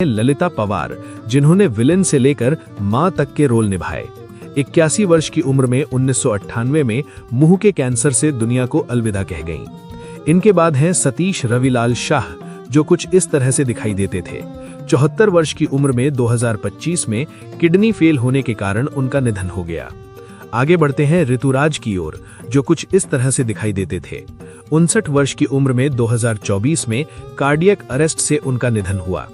ललिता पवार, जिन्होंने विलेन से लेकर मां तक के रोल निभाए। 81 वर्ष की उम्र में 1998 में मुंह के कैंसर से दुनिया को अलविदा कह गईं। इनके बाद हैं सतीश रविलाल शाह, जो कुछ इस तरह से दिखाई देते थे। 74 वर्ष की उम्र में 2025 में किडनी फेल होने के कारण उनका निधन हो गया। आगे बढ़ते हैं ऋतुराज की ओर, जो कुछ इस तरह से दिखाई देते थे। 59 वर्ष की उम्र में 2024 में कार्डियक अरेस्ट से उनका निधन हुआ।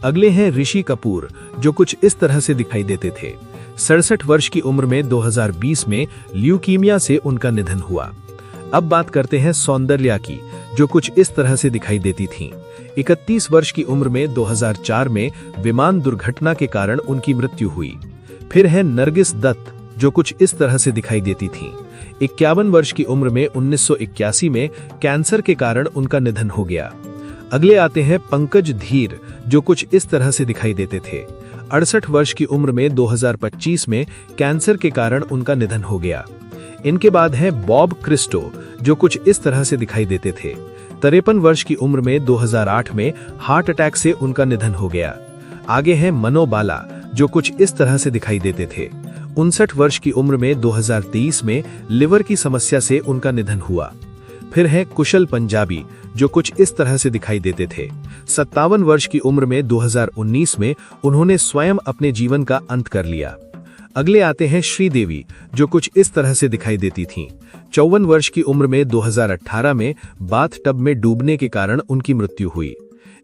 अगले हैं ऋषि कपूर, जो कुछ इस तरह से दिखाई देते थे। 67 वर्ष की उम्र में 2020 में ल्यूकीमिया से उनका निधन हुआ। अब बात करते हैं सौंदर्या की, जो कुछ इस तरह से दिखाई देती थीं। 31 वर्ष की उम्र में 2004 में विमान दुर्घटना के कारण उनकी मृत्यु हुई। फिर है नरगिस दत्त, जो कुछ इस तरह से दिखाई देती थीं। 51 वर्ष की उम्र में 1981 में कैंसर के कारण उनका निधन हो गया। अगले आते हैं पंकज धीर, जो कुछ इस तरह से दिखाई देते थे। 68 वर्ष की उम्र में 2025 में कैंसर के कारण उनका निधन हो गया। इनके बाद है बॉब क्रिस्टो, जो कुछ इस तरह से दिखाई देते थे। 53 वर्ष की उम्र में 2008 में हार्ट अटैक से उनका निधन हो गया। आगे है मनोबाला, जो कुछ इस तरह से दिखाई देते थे। 59 वर्ष की उम्र में 2023 में लिवर की समस्या से उनका निधन हुआ। फिर है कुशल पंजाबी, जो कुछ इस तरह से दिखाई देते थे। 57 वर्ष की उम्र में 2019 में उन्होंने स्वयं अपने जीवन का अंत कर लिया। अगले आते हैं श्रीदेवी, जो कुछ इस तरह से दिखाई देती थीं। 54 वर्ष की उम्र में 2018 में बाथ टब में डूबने के कारण उनकी मृत्यु हुई।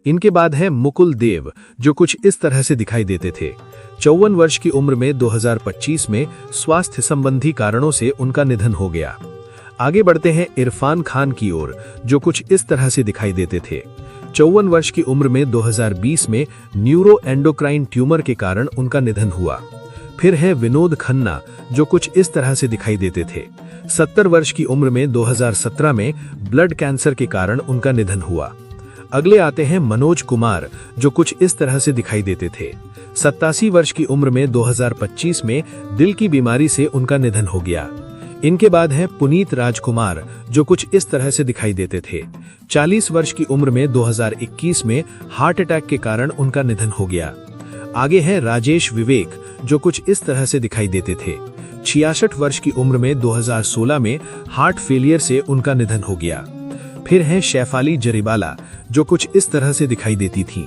इनके बाद है मुकुल देव, जो कुछ इस तरह से दिखाई देते थे। 54 वर्ष की उम्र में 2025 में स्वास्थ्य संबंधी कारणों से उनका निधन हो गया। आगे बढ़ते हैं इरफान खान की ओर, जो कुछ इस तरह से दिखाई देते थे। 54 वर्ष की उम्र में 2020 में न्यूरो एंडोक्राइन ट्यूमर के कारण उनका निधन हुआ। फिर है विनोद खन्ना, जो कुछ इस तरह से दिखाई देते थे। 70 वर्ष की उम्र में 2017 में ब्लड कैंसर के कारण उनका निधन हुआ। अगले आते हैं मनोज कुमार, जो कुछ इस तरह से दिखाई देते थे। 87 वर्ष की उम्र में 2025 में दिल की बीमारी से उनका निधन हो गया। इनके बाद है पुनीत राजकुमार, जो कुछ इस तरह से दिखाई देते थे। 40 वर्ष की उम्र में 2021 में हार्ट अटैक के कारण उनका निधन हो गया। आगे है राजेश विवेक, जो कुछ इस तरह से दिखाई देते थे। 66 वर्ष की उम्र में 2016 में हार्ट फेलियर से उनका निधन हो गया। फिर है शेफाली जरीवाला, जो कुछ इस तरह से दिखाई देती थीं।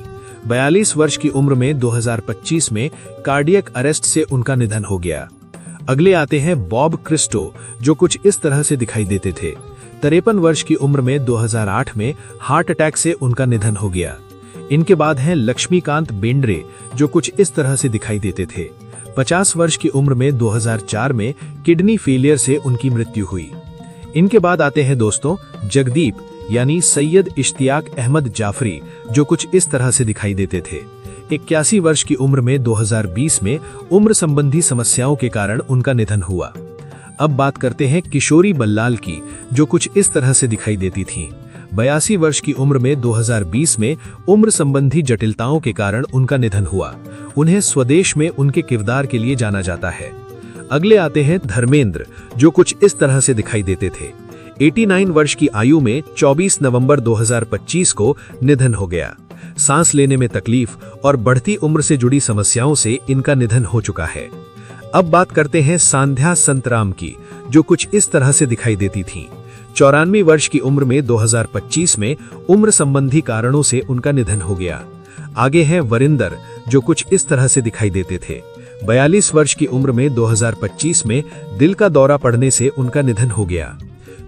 42 वर्ष की उम्र में 2025 में कार्डियक अरेस्ट से उनका निधन हो गया। अगले आते हैं बॉब क्रिस्टो, जो कुछ इस तरह से दिखाई देते थे। 53 वर्ष की उम्र में 2008 में हार्ट अटैक से उनका निधन हो गया। इनके बाद हैं लक्ष्मीकांत बेंद्रे, जो कुछ इस तरह से दिखाई देते थे। 50 वर्ष की उम्र में 2004 में किडनी फेलियर से उनकी मृत्यु हुई। इनके बाद आते हैं दोस्तों जगदीप, यानी सैयद इश्तियाक अहमद जाफरी, जो कुछ इस तरह से दिखाई देते थे। 81 वर्ष की उम्र में 2020 में उम्र संबंधी समस्याओं के कारण उनका निधन हुआ। अब बात करते हैं किशोरी बल्लाल की, जो कुछ इस तरह से दिखाई देती थीं। 82 वर्ष की उम्र में 2020 में उम्र संबंधी जटिलताओं के कारण उनका निधन हुआ। उन्हें स्वदेश में उनके किरदार के लिए जाना जाता है। अगले आते हैं धर्मेंद्र, जो कुछ इस तरह से दिखाई देते थे। 89 वर्ष की आयु में 24 नवंबर 2025 को निधन हो गया। सांस लेने में तकलीफ और बढ़ती उम्र से जुड़ी समस्याओं से इनका निधन हो चुका है। अब बात करते हैं सांध्या संतराम की, जो कुछ इस तरह से दिखाई देती थीं। 94 वर्ष की उम्र में 2025 में उम्र संबंधी कारणों से उनका निधन हो गया। आगे है वरिंदर, जो कुछ इस तरह से दिखाई देते थे। 42 वर्ष की उम्र में 2025 में दिल का दौरा पड़ने से उनका निधन हो गया।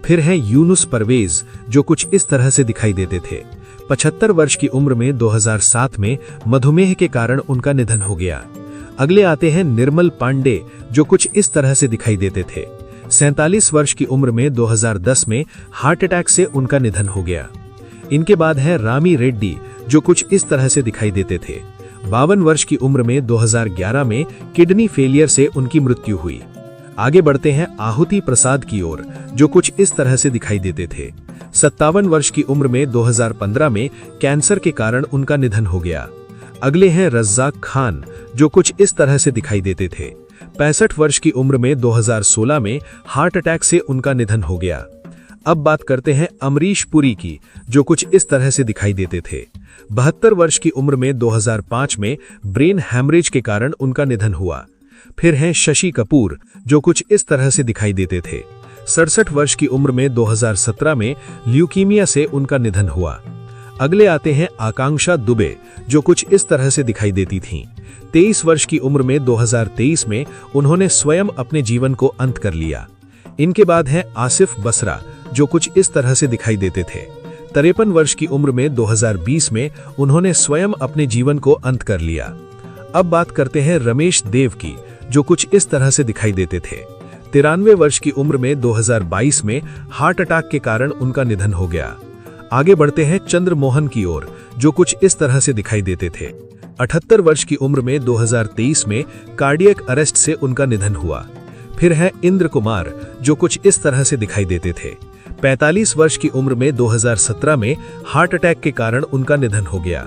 फिर है यूनुस परवेज, जो कुछ इस तरह से दिखाई देते थे। 75 वर्ष की उम्र में 2007 में मधुमेह के कारण उनका निधन हो गया। अगले आते हैं निर्मल पांडे, जो कुछ इस तरह से दिखाई देते थे। 47 वर्ष की उम्र में 2010 में हार्ट अटैक से उनका निधन हो गया। इनके बाद है रामी रेड्डी, जो कुछ इस तरह से दिखाई देते थे। 52 वर्ष की उम्र में 2011 में किडनी फेलियर से उनकी मृत्यु हुई। आगे बढ़ते हैं आहुति प्रसाद की ओर, जो कुछ इस तरह से दिखाई देते थे। 57 वर्ष की उम्र में 2015 में कैंसर के कारण उनका निधन हो गया। अगले हैं रज्जाक खान, जो कुछ इस तरह से दिखाई देते थे। 65 वर्ष की उम्र में 2016 में हार्ट अटैक से उनका निधन हो गया। अब बात करते हैं अमरीश पुरी की, जो कुछ इस तरह से दिखाई देते थे। 72 वर्ष की उम्र में 2005 में ब्रेन हैमरेज के कारण उनका निधन हुआ। फिर हैं शशि कपूर, जो कुछ इस तरह से दिखाई देते थे। 67 वर्ष की उम्र में 2017 में ल्यूकीमिया से उनका निधन हुआ। अगले आते हैं आकांक्षा दुबे, जो कुछ इस तरह से दिखाई देती थीं। 23 वर्ष की उम्र में 2023 में उन्होंने स्वयं अपने जीवन को अंत कर लिया। इनके बाद हैं आसिफ बसरा, जो कुछ इस तरह से दिखाई देते थे। 53 वर्ष की उम्र में 2020 में उन्होंने स्वयं अपने जीवन को अंत कर लिया। अब बात करते हैं रमेश देव की, जो कुछ इस तरह से दिखाई देते थे। 93 वर्ष की उम्र में 2022 में हार्ट अटैक के कारण उनका निधन हो गया। आगे बढ़ते हैं चंद्रमोहन की ओर, जो कुछ इस तरह से दिखाई देते थे। 78 वर्ष की उम्र में 2023 में कार्डियक अरेस्ट से उनका निधन हुआ। फिर है इंद्र कुमार, जो कुछ इस तरह से दिखाई देते थे। 45 वर्ष की उम्र में 2017 में हार्ट अटैक के कारण उनका निधन हो गया।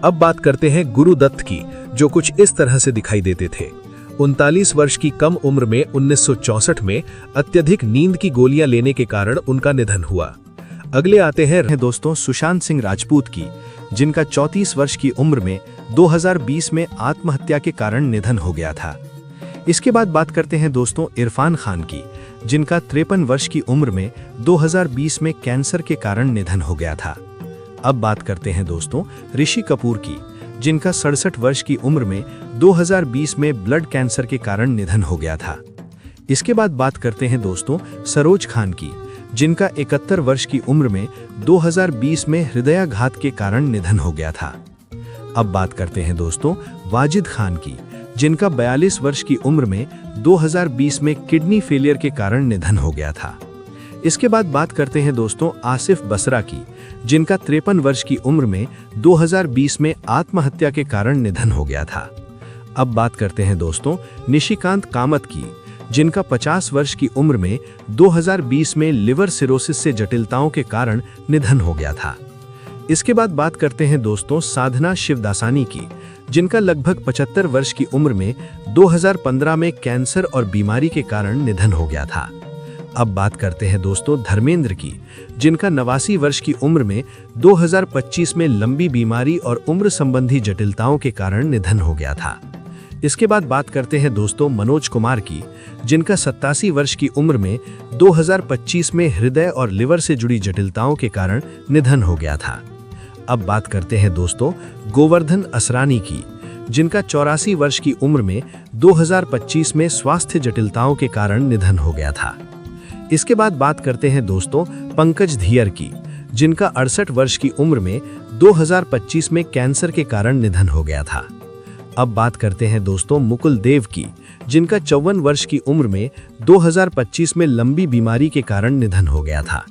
अब बात करते हैं गुरुदत्त की, जो कुछ इस तरह से दिखाई देते थे। 39 वर्ष की कम उम्र में 1964 में अत्यधिक नींद की गोलियां लेने के कारण उनका निधन हुआ। अगले आते हैं दोस्तों सुशांत सिंह राजपूत की, जिनका 34 वर्ष की उम्र में 2020 में आत्महत्या के कारण निधन हो गया था। इसके बाद बात करते हैं दोस्तों इरफान खान की, जिनका 53 वर्ष की उम्र में 2020 में कैंसर के कारण निधन हो गया था। अब बात करते हैं दोस्तों ऋषि कपूर की, जिनका 67 वर्ष की उम्र में 2020 में ब्लड कैंसर के कारण निधन हो गया था। इसके बाद बात करते हैं दोस्तों सरोज खान की, जिनका 71 वर्ष की उम्र में 2020 में हृदयाघात के कारण निधन हो गया था। अब बात करते हैं दोस्तों वाजिद खान की, जिनका 42 वर्ष की उम्र में 2020 में किडनी फेलियर के कारण निधन हो गया था। इसके बाद बात करते हैं दोस्तों आसिफ बसरा की, जिनका 53 वर्ष की उम्र में 2020 में आत्महत्या के कारण निधन हो गया था। अब बात करते हैं दोस्तों निशिकांत कामत की, जिनका 50 वर्ष की उम्र में 2020 में लिवर सिरोसिस से जटिलताओं के कारण निधन हो गया था। इसके बाद बात करते हैं दोस्तों साधना शिवदासानी की, जिनका लगभग 75 वर्ष की उम्र में 2015 में कैंसर और बीमारी के कारण निधन हो गया था। अब बात करते हैं दोस्तों धर्मेंद्र की, जिनका 89 वर्ष की उम्र में 2025 में लंबी बीमारी और उम्र संबंधी जटिलताओं के कारण निधन हो गया था। इसके बाद बात करते हैं दोस्तों मनोज कुमार की, जिनका 87 वर्ष की उम्र में 2025 में हृदय और लिवर से जुड़ी जटिलताओं के कारण निधन हो गया था। अब बात करते हैं दोस्तों गोवर्धन असरानी की, जिनका 84 वर्ष की उम्र में 2025 में स्वास्थ्य जटिलताओं के कारण निधन हो गया था। इसके बाद बात करते हैं दोस्तों पंकज धियर की, जिनका 68 वर्ष की उम्र में 2025 में कैंसर के कारण निधन हो गया था। अब बात करते हैं दोस्तों मुकुल देव की, जिनका 54 वर्ष की उम्र में 2025 में लंबी बीमारी के कारण निधन हो गया था।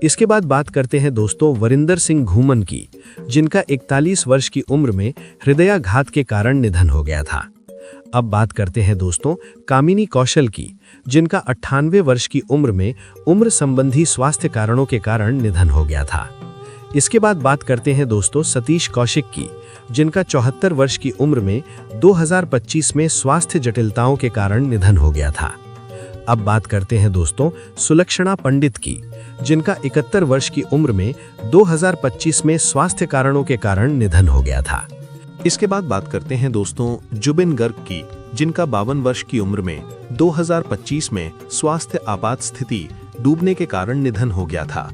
इसके बाद बात करते हैं दोस्तों वरिंदर सिंह घूमन की, जिनका 41 वर्ष की उम्र में हृदयाघात के कारण निधन हो गया था। अब बात करते हैं दोस्तों कामिनी कौशल की, जिनका 98 वर्ष की उम्र में उम्र संबंधी स्वास्थ्य कारणों के कारण निधन हो गया था। इसके बाद बात करते हैं दोस्तों सतीश कौशिक की, जिनका 74 वर्ष की उम्र में 2025 में स्वास्थ्य जटिलताओं के कारण निधन हो गया था। अब बात करते हैं दोस्तों सुलक्षणा पंडित की, जिनका 71 वर्ष की उम्र में 2025 में स्वास्थ्य कारणों के कारण निधन हो गया था। इसके बाद बात करते हैं दोस्तों जुबिन गर्ग की, जिनका 52 वर्ष की उम्र में 2025 में स्वास्थ्य आपात स्थिति डूबने के कारण निधन हो गया था।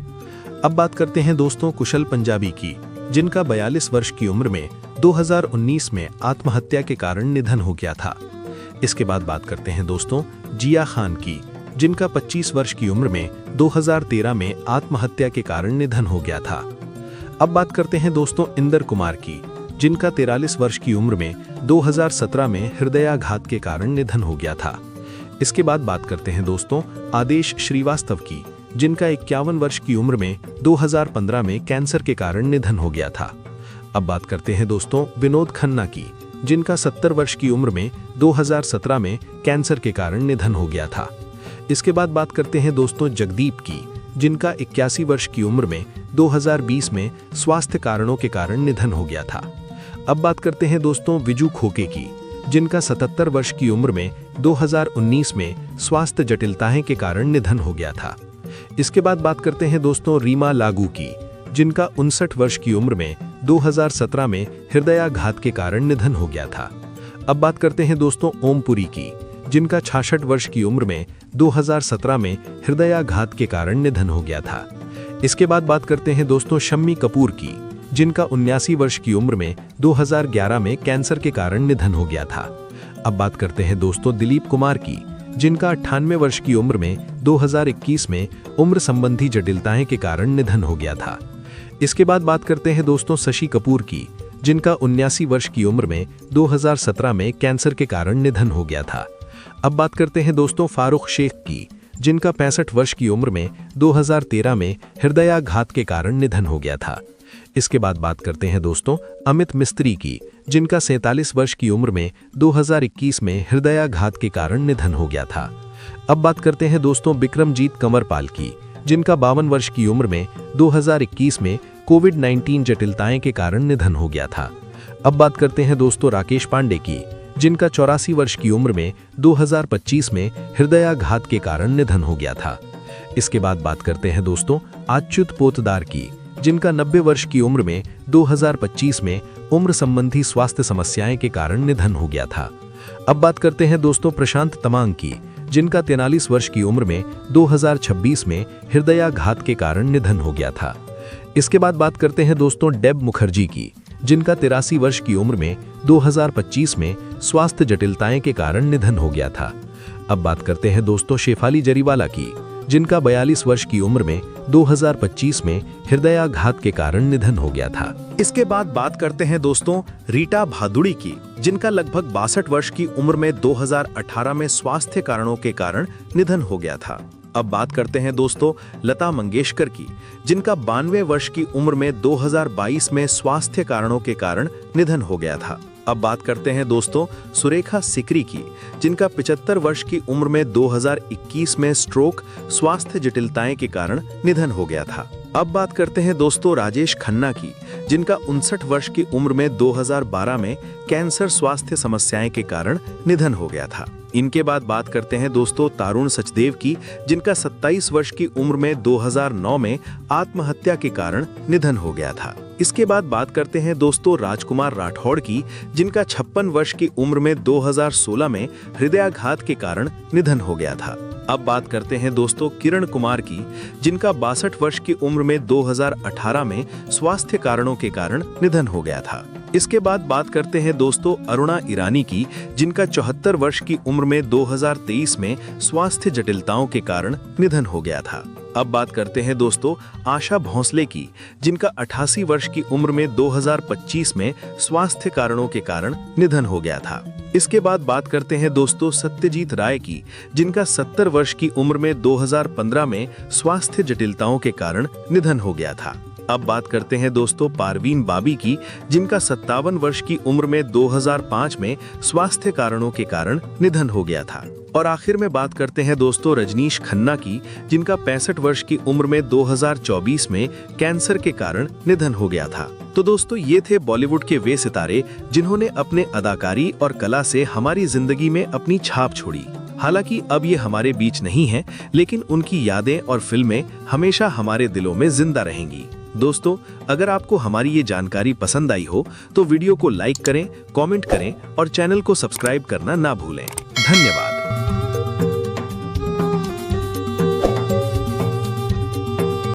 अब बात करते हैं दोस्तों कुशल पंजाबी की, जिनका 42 वर्ष की उम्र में 2019 में आत्महत्या के कारण निधन हो गया था। इसके बाद बात करते हैं दोस्तों जिया खान की, जिनका 25 वर्ष की उम्र में 2013 में आत्महत्या के कारण निधन हो गया था। अब बात करते हैं दोस्तों इंदर कुमार की, जिनका 43 वर्ष की उम्र में 2017 में हृदयाघात के कारण निधन हो गया था। इसके बाद बात करते हैं दोस्तों आदेश श्रीवास्तव की, जिनका 51 वर्ष की उम्र में 2015 में कैंसर के कारण निधन हो गया था। अब बात करते हैं दोस्तों विनोद खन्ना की, जिनका 70 वर्ष की उम्र में 2017 में कैंसर के कारण निधन हो गया था। इसके बाद बात करते हैं दोस्तों जगदीप की, जिनका 81 वर्ष की उम्र में 2020 में स्वास्थ्य कारणों के कारण निधन हो गया था। अब बात करते हैं दोस्तों विजू खोके की, जिनका 77 वर्ष की उम्र में 2019 में स्वास्थ्य जटिलताएं के कारण निधन हो गया था। इसके बाद बात करते हैं दोस्तों रीमा लागू की, जिनका 59 वर्ष की उम्र में 2017 में हृदयाघात के कारण निधन हो गया था। अब बात करते हैं दोस्तों ओमपुरी की, जिनका 66 वर्ष की उम्र में 2017 में हृदयाघात के कारण निधन हो गया था। इसके बाद बात करते हैं दोस्तों शम्मी कपूर की, जिनका 79 वर्ष की उम्र में 2011 में कैंसर के कारण निधन हो गया था। अब बात करते हैं दोस्तों दिलीप कुमार की, जिनका 98 वर्ष की उम्र में 2021 में उम्र संबंधी जटिलताएं के कारण निधन हो गया था। इसके बाद बात करते हैं दोस्तों शशि कपूर की, जिनका 79 वर्ष की उम्र में 2017 में कैंसर के कारण निधन हो गया था। अब बात करते हैं दोस्तों फारूक शेख की, जिनका 65 वर्ष की उम्र में 2013 में हृदयाघात के कारण निधन हो गया था। इसके बाद बात करते हैं दोस्तों अमित मिस्त्री की, जिनका 47 वर्ष की उम्र में 2021 में हृदयाघात के कारण निधन हो गया था। अब बात करते हैं दोस्तों बिक्रमजीत कंवरपाल की, जिनका 52 वर्ष की उम्र में 2021 में कोविड-19 जटिलताएं के कारण निधन हो गया था। अब बात करते हैं दोस्तों राकेश पांडे की, जिनका 84 वर्ष की उम्र में 2025 में हृदयाघात के कारण निधन हो गया था। इसके बाद बात करते हैं दोस्तों अच्युत पोतदार की, जिनका 90 वर्ष की उम्र में 2025 में उम्र संबंधी स्वास्थ्य समस्याएं के कारण निधन हो गया था। अब बात करते हैं दोस्तों प्रशांत तमांग की, जिनका 43 वर्ष की उम्र में 2026 में हृदयाघात के कारण निधन हो गया था। इसके बाद बात करते हैं दोस्तों डेब मुखर्जी की, जिनका 83 वर्ष की उम्र में 2025 में स्वास्थ्य जटिलताएं के कारण निधन हो गया था। अब बात करते हैं दोस्तों शेफाली जरीवाला की, जिनका 42 वर्ष की उम्र में 2025 में हृदयाघात के कारण निधन हो गया था। इसके बाद बात करते हैं दोस्तों रीटा भादुड़ी की, जिनका लगभग 62 वर्ष की उम्र में 2018 में स्वास्थ्य कारणों के कारण निधन हो गया था। अब बात करते हैं दोस्तों लता मंगेशकर की, जिनका 92 वर्ष की उम्र में 2022 में स्वास्थ्य कारणों के कारण निधन हो गया था। अब बात करते हैं दोस्तों सुरेखा सिकरी की, जिनका 75 वर्ष की उम्र में 2021 में स्ट्रोक स्वास्थ्य जटिलताएं के कारण निधन हो गया था। अब बात करते हैं दोस्तों राजेश खन्ना की, जिनका 59 वर्ष की उम्र में 2012 में कैंसर स्वास्थ्य समस्याएं के कारण निधन हो गया था। इनके बाद बात करते हैं दोस्तों तारुण सचदेव की, जिनका 27 वर्ष की उम्र में 2009 में आत्महत्या के कारण निधन हो गया था। इसके बाद बात करते हैं दोस्तों राजकुमार राठौड़ की, जिनका 56 वर्ष की उम्र में 2016 में हृदयाघात के कारण निधन हो गया था। अब बात करते हैं दोस्तों किरण कुमार की, जिनका 62 वर्ष की उम्र में 2018 में स्वास्थ्य कारणों के कारण निधन हो गया था। इसके बाद बात करते हैं दोस्तों अरुणा ईरानी की, जिनका 74 वर्ष की उम्र में 2023 में स्वास्थ्य जटिलताओं के कारण निधन हो गया था। अब बात करते हैं दोस्तों आशा भोंसले की, जिनका 88 वर्ष की उम्र में 2025 में स्वास्थ्य कारणों के कारण निधन हो गया था। इसके बाद बात करते हैं दोस्तों सत्यजीत राय की, जिनका 70 वर्ष की उम्र में 2015 में स्वास्थ्य जटिलताओं के कारण निधन हो गया था। अब बात करते हैं दोस्तों पारवीन बाबी की, जिनका 57 वर्ष की उम्र में 2005 में स्वास्थ्य कारणों के कारण निधन हो गया था। और आखिर में बात करते हैं दोस्तों रजनीश खन्ना की, जिनका 65 वर्ष की उम्र में 2024 में कैंसर के कारण निधन हो गया था। तो दोस्तों ये थे बॉलीवुड के वे सितारे, जिन्होंने अपने अदाकारी और कला से हमारी जिंदगी में अपनी छाप छोड़ी। हालांकि अब ये हमारे बीच नहीं है, लेकिन उनकी यादें और फिल्में हमेशा हमारे दिलों में जिंदा रहेंगी। दोस्तों अगर आपको हमारी ये जानकारी पसंद आई हो तो वीडियो को लाइक करें, कमेंट करें और चैनल को सब्सक्राइब करना ना भूलें। धन्यवाद।